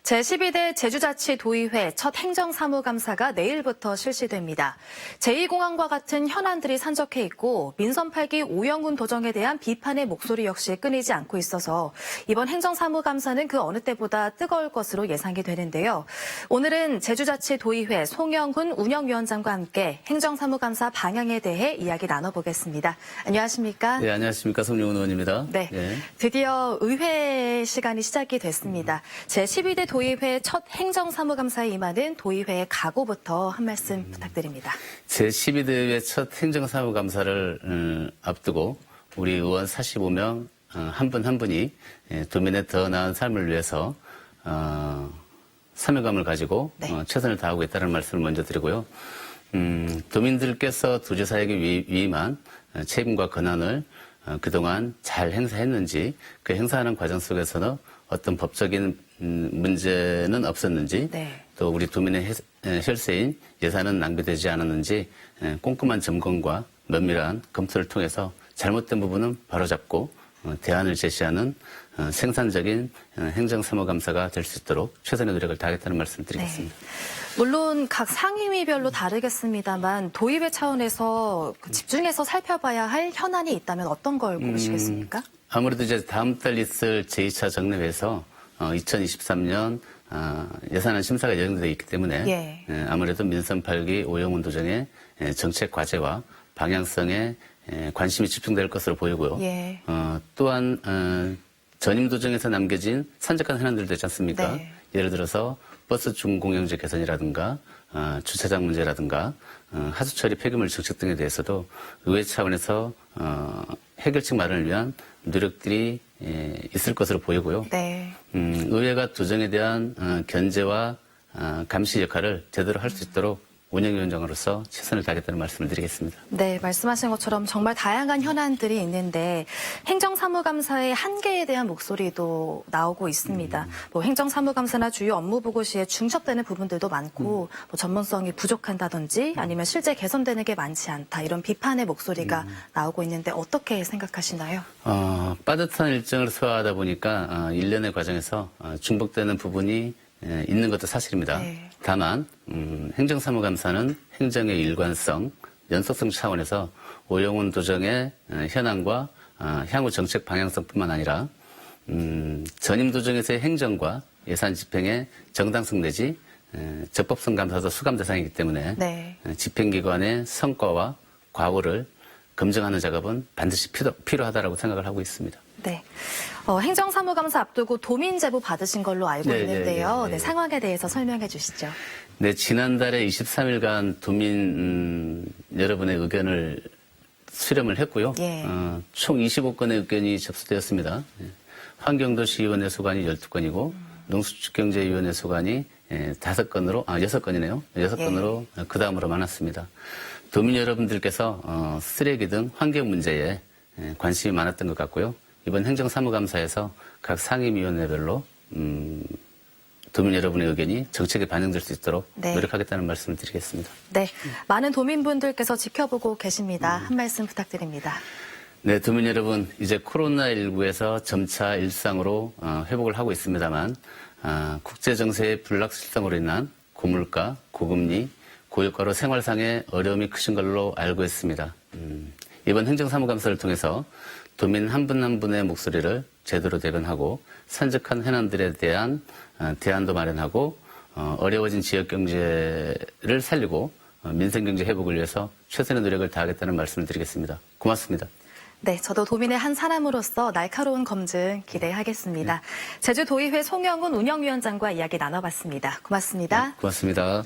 제12대 제주자치도의회 첫 행정사무감사가 내일부터 실시됩니다. 제2공항과 같은 현안들이 산적해 있고 민선 8기 오영훈 도정에 대한 비판의 목소리 역시 끊이지 않고 있어서 이번 행정사무감사는 그 어느 때보다 뜨거울 것으로 예상이 되는데요. 오늘은 제주자치도의회 송영훈 운영위원장과 함께 행정사무감사 방향에 대해 이야기 나눠보겠습니다. 안녕하십니까? 네, 안녕하십니까. 송영훈 의원입니다. 네, 드디어 의회 시간이 시작이 됐습니다. 제12대 도의회 첫 행정사무감사에 임하는 도의회의 각오부터 한 말씀 부탁드립니다. 제12대회 첫 행정사무감사를 앞두고 우리 의원 45명 한 분 한 분이 도민의 더 나은 삶을 위해서 사명감을 가지고 최선을 다하고 있다는 말씀을 먼저 드리고요. 도민들께서 도지사에게 위임한 책임과 권한을 그동안 잘 행사했는지, 그 행사하는 과정 속에서는 어떤 법적인 문제는 없었는지, 또 우리 도민의 혈세인 예산은 낭비되지 않았는지 꼼꼼한 점검과 면밀한 검토를 통해서 잘못된 부분은 바로잡고 대안을 제시하는 생산적인 행정사무감사가 될 수 있도록 최선의 노력을 다하겠다는 말씀을 드리겠습니다. 물론 각 상임위별로 다르겠습니다만 도의회 차원에서 집중해서 살펴봐야 할 현안이 있다면 어떤 걸 고르시겠습니까? 아무래도 이제 다음 달 있을 제2차 정례회에서 2023년 예산안 심사가 예정되어 있기 때문에 아무래도 민선 8기 오영훈 도정의 정책 과제와 방향성에 관심이 집중될 것으로 보이고요. 또한 전임 도정에서 남겨진 산적한 현안들도 있지 않습니까? 예를 들어서 버스 중공영제 개선이라든가 주차장 문제라든가 하수처리 폐기물 정책 등에 대해서도 의회 차원에서 해결책 마련을 위한 노력들이 있을 것으로 보이고요. 의회가 도정에 대한 견제와 감시 역할을 제대로 할 수 있도록 운영위원장으로서 최선을 다하겠다는 말씀을 드리겠습니다. 네, 말씀하신 것처럼 정말 다양한 현안들이 있는데 행정사무감사의 한계에 대한 목소리도 나오고 있습니다. 뭐 행정사무감사나 주요 업무보고 시에 중첩되는 부분들도 많고 뭐 전문성이 부족한다든지 아니면 실제 개선되는 게 많지 않다 이런 비판의 목소리가 나오고 있는데 어떻게 생각하시나요? 빠듯한 일정을 소화하다 보니까 일련의 과정에서 중복되는 부분이 있는 것도 사실입니다. 다만 행정사무감사는 행정의 일관성, 연속성 차원에서 오영훈 도정의 현황과 향후 정책 방향성뿐만 아니라 전임 도정에서의 행정과 예산 집행의 정당성 내지 적법성 감사도 수감 대상이기 때문에 집행기관의 성과와 과오를 검증하는 작업은 반드시 필요하다고 생각을 하고 있습니다. 행정사무감사 앞두고 도민제보 받으신 걸로 알고 있는데요. 상황에 대해서 설명해 주시죠. 네, 지난달에 23일간 도민 여러분의 의견을 수렴을 했고요. 총 25건의 의견이 접수되었습니다. 환경도시위원회 소관이 12건이고 농수축경제위원회 소관이 6건이네요. 6건으로 그 다음으로 많았습니다. 도민 여러분들께서 쓰레기 등 환경 문제에 관심이 많았던 것 같고요. 이번 행정사무감사에서 각 상임위원회별로 도민 여러분의 의견이 정책에 반영될 수 있도록 노력하겠다는 말씀을 드리겠습니다. 많은 도민분들께서 지켜보고 계십니다. 한 말씀 부탁드립니다. 네, 도민 여러분, 이제 코로나19에서 점차 일상으로 회복을 하고 있습니다만 국제정세의 불락실성으로 인한 고물가, 고금리, 고유가로 생활상의 어려움이 크신 걸로 알고 있습니다. 이번 행정사무감사를 통해서 도민 한 분 한 분의 목소리를 제대로 대변하고 산적한 현안들에 대한 대안도 마련하고 어려워진 지역경제를 살리고 민생경제 회복을 위해서 최선의 노력을 다하겠다는 말씀을 드리겠습니다. 고맙습니다. 저도 도민의 한 사람으로서 날카로운 검증 기대하겠습니다. 제주도의회 송영훈 운영위원장과 이야기 나눠봤습니다. 고맙습니다. 고맙습니다.